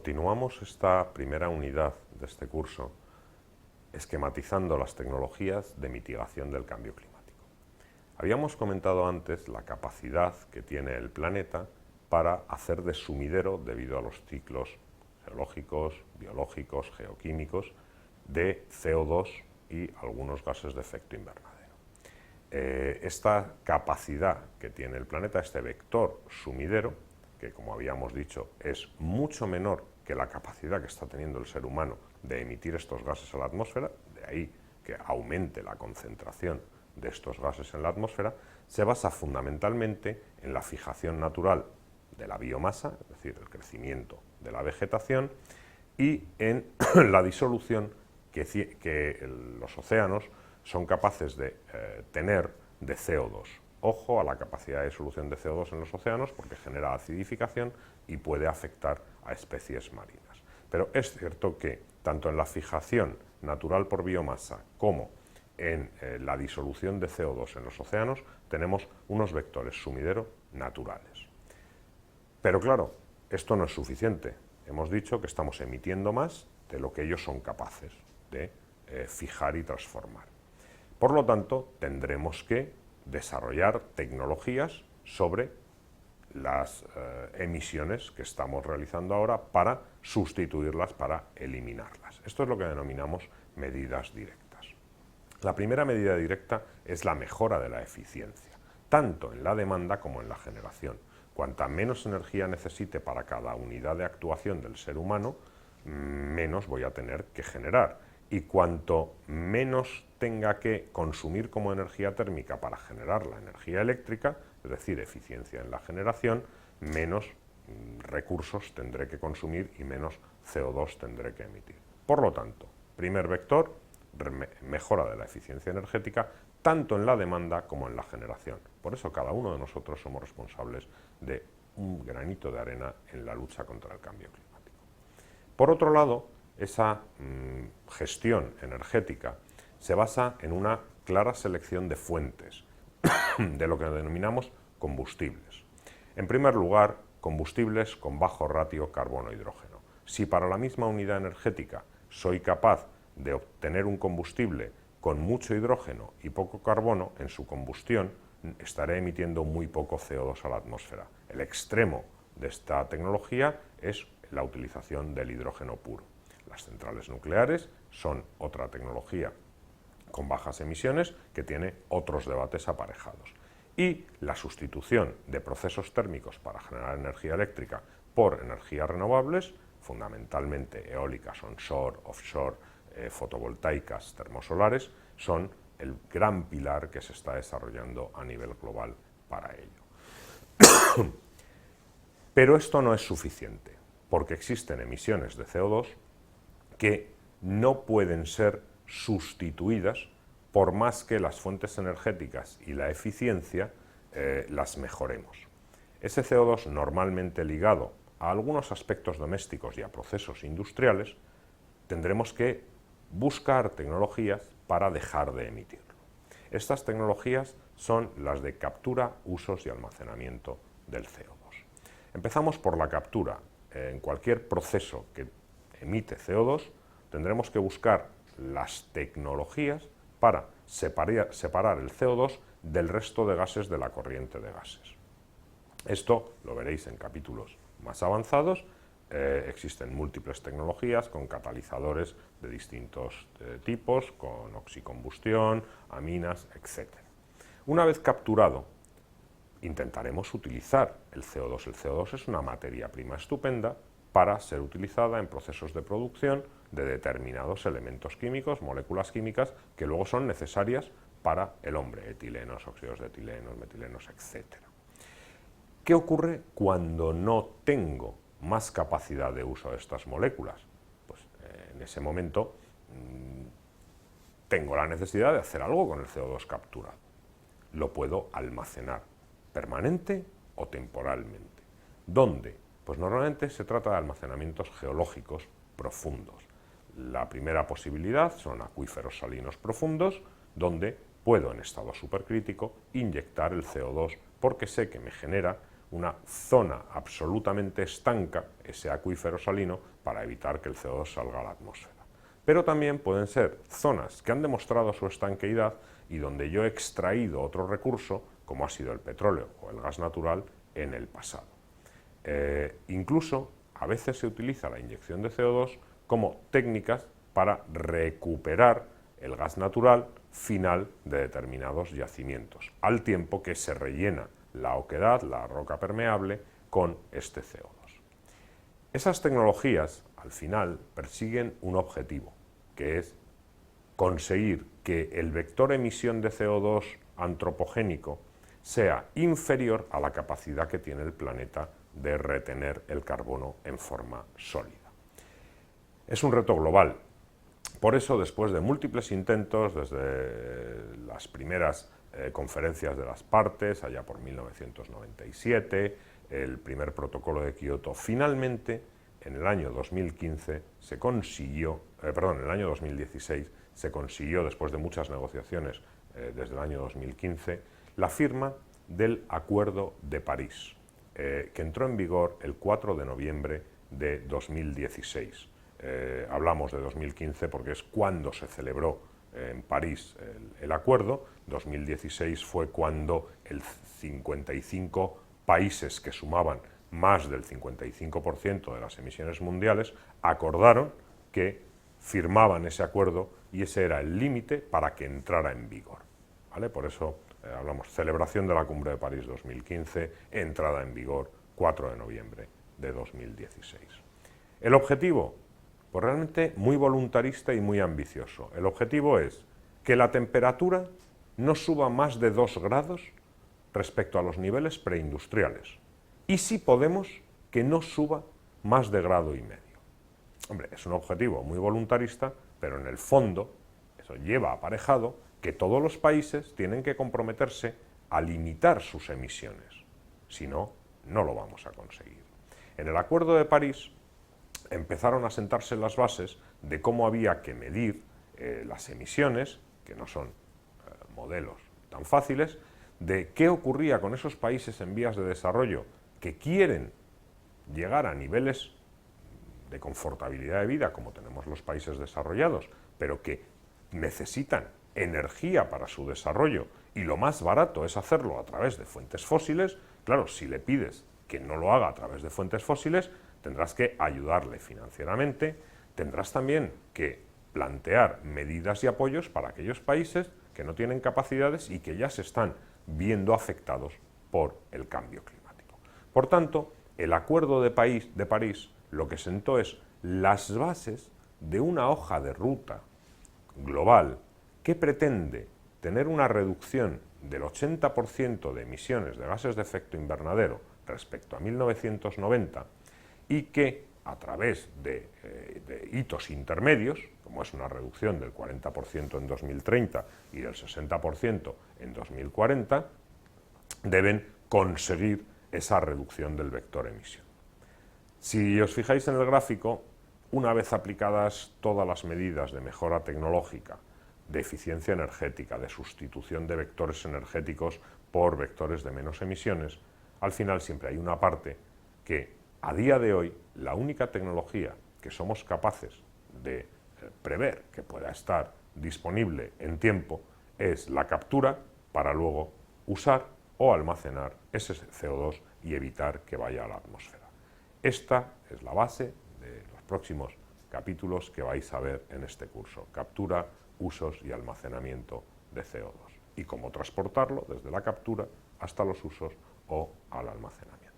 Continuamos esta primera unidad de este curso esquematizando las tecnologías de mitigación del cambio climático. Habíamos comentado antes la capacidad que tiene el planeta para hacer de sumidero, debido a los ciclos geológicos, biológicos, geoquímicos, de CO2 y algunos gases de efecto invernadero. Esta capacidad que tiene el planeta, este vector sumidero, que como habíamos dicho es mucho menor que la capacidad que está teniendo el ser humano de emitir estos gases a la atmósfera, de ahí que aumente la concentración de estos gases en la atmósfera, se basa fundamentalmente en la fijación natural de la biomasa, es decir, el crecimiento de la vegetación, y en la disolución que los océanos son capaces de tener de CO2. Ojo a la capacidad de disolución de CO2 en los océanos, porque genera acidificación y puede afectar a especies marinas. Pero es cierto que tanto en la fijación natural por biomasa como en la disolución de CO2 en los océanos tenemos unos vectores sumidero naturales. Pero claro, esto no es suficiente. Hemos dicho que estamos emitiendo más de lo que ellos son capaces de fijar y transformar. Por lo tanto, tendremos que desarrollar tecnologías sobre las emisiones que estamos realizando ahora para sustituirlas, para eliminarlas. Esto es lo que denominamos medidas directas. La primera medida directa es la mejora de la eficiencia, tanto en la demanda como en la generación. Cuanta menos energía necesite para cada unidad de actuación del ser humano, menos voy a tener que generar. Y cuanto menos tenga que consumir como energía térmica para generar la energía eléctrica, es decir, eficiencia en la generación, menos recursos tendré que consumir y menos CO2 tendré que emitir. Por lo tanto, primer vector, mejora de la eficiencia energética, tanto en la demanda como en la generación. Por eso cada uno de nosotros somos responsables de un granito de arena en la lucha contra el cambio climático. Por otro lado, esa gestión energética se basa en una clara selección de fuentes, de lo que denominamos combustibles. En primer lugar, combustibles con bajo ratio carbono-hidrógeno. Si para la misma unidad energética soy capaz de obtener un combustible con mucho hidrógeno y poco carbono en su combustión, estaré emitiendo muy poco CO2 a la atmósfera. El extremo de esta tecnología es la utilización del hidrógeno puro. Las centrales nucleares son otra tecnología con bajas emisiones que tiene otros debates aparejados. Y la sustitución de procesos térmicos para generar energía eléctrica por energías renovables, fundamentalmente eólicas onshore, offshore, fotovoltaicas, termosolares, son el gran pilar que se está desarrollando a nivel global para ello. Pero esto no es suficiente, porque existen emisiones de CO2 que no pueden ser sustituidas por más que las fuentes energéticas y la eficiencia las mejoremos. Ese CO2 normalmente ligado a algunos aspectos domésticos y a procesos industriales, tendremos que buscar tecnologías para dejar de emitirlo. Estas tecnologías son las de captura, usos y almacenamiento del CO2. Empezamos por la captura. En cualquier proceso que emite CO2, tendremos que buscar las tecnologías para separar el CO2 del resto de gases de la corriente de gases. Esto lo veréis en capítulos más avanzados. Existen múltiples tecnologías con catalizadores de distintos tipos, con oxicombustión, aminas, etc. Una vez capturado, intentaremos utilizar el CO2. El CO2 es una materia prima estupenda para ser utilizada en procesos de producción de determinados elementos químicos, moléculas químicas, que luego son necesarias para el hombre, etilenos, óxidos de etileno, metilenos, etc. ¿Qué ocurre cuando no tengo más capacidad de uso de estas moléculas? Pues en ese momento tengo la necesidad de hacer algo con el CO2 capturado. Lo puedo almacenar permanente o temporalmente. ¿Dónde? Pues normalmente se trata de almacenamientos geológicos profundos. La primera posibilidad son acuíferos salinos profundos, donde puedo en estado supercrítico inyectar el CO2 porque sé que me genera una zona absolutamente estanca, ese acuífero salino, para evitar que el CO2 salga a la atmósfera. Pero también pueden ser zonas que han demostrado su estanqueidad y donde yo he extraído otro recurso, como ha sido el petróleo o el gas natural, en el pasado. Incluso a veces se utiliza la inyección de CO2 como técnicas para recuperar el gas natural final de determinados yacimientos, al tiempo que se rellena la oquedad, la roca permeable, con este CO2. Esas tecnologías, al final, persiguen un objetivo, que es conseguir que el vector emisión de CO2 antropogénico sea inferior a la capacidad que tiene el planeta de retener el carbono en forma sólida. Es un reto global. Por eso, después de múltiples intentos, desde las primeras conferencias de las partes, allá por 1997, el primer protocolo de Kioto, finalmente, en el año 2015, en el año 2016, se consiguió, después de muchas negociaciones desde el año 2015, la firma del Acuerdo de París, que entró en vigor el 4 de noviembre de 2016. Hablamos de 2015 porque es cuando se celebró en París el acuerdo. 2016 fue cuando el 55 países que sumaban más del 55% de las emisiones mundiales acordaron que firmaban ese acuerdo y ese era el límite para que entrara en vigor, ¿vale? Por eso hablamos celebración de la Cumbre de París 2015, entrada en vigor 4 de noviembre de 2016. El objetivo, pues realmente muy voluntarista y muy ambicioso. El objetivo es que la temperatura no suba más de 2 grados respecto a los niveles preindustriales. Y si podemos, que no suba más de 1,5 grados. Hombre, es un objetivo muy voluntarista, pero en el fondo eso lleva aparejado que todos los países tienen que comprometerse a limitar sus emisiones. Si no, no lo vamos a conseguir. En el Acuerdo de París empezaron a sentarse las bases de cómo había que medir las emisiones, que no son modelos tan fáciles, de qué ocurría con esos países en vías de desarrollo que quieren llegar a niveles de confortabilidad de vida como tenemos los países desarrollados, pero que necesitan energía para su desarrollo y lo más barato es hacerlo a través de fuentes fósiles. Claro, si le pides que no lo haga a través de fuentes fósiles, tendrás que ayudarle financieramente, tendrás también que plantear medidas y apoyos para aquellos países que no tienen capacidades y que ya se están viendo afectados por el cambio climático. Por tanto, el Acuerdo de París lo que sentó es las bases de una hoja de ruta global que pretende tener una reducción del 80% de emisiones de gases de efecto invernadero respecto a 1990 y que a través de hitos intermedios, como es una reducción del 40% en 2030 y del 60% en 2040, deben conseguir esa reducción del vector emisión. Si os fijáis en el gráfico, una vez aplicadas todas las medidas de mejora tecnológica, de eficiencia energética, de sustitución de vectores energéticos por vectores de menos emisiones, al final siempre hay una parte que a día de hoy la única tecnología que somos capaces de prever que pueda estar disponible en tiempo es la captura para luego usar o almacenar ese CO2 y evitar que vaya a la atmósfera. Esta es la base de los próximos capítulos que vais a ver en este curso: captura, usos y almacenamiento de CO2 y cómo transportarlo desde la captura hasta los usos o al almacenamiento.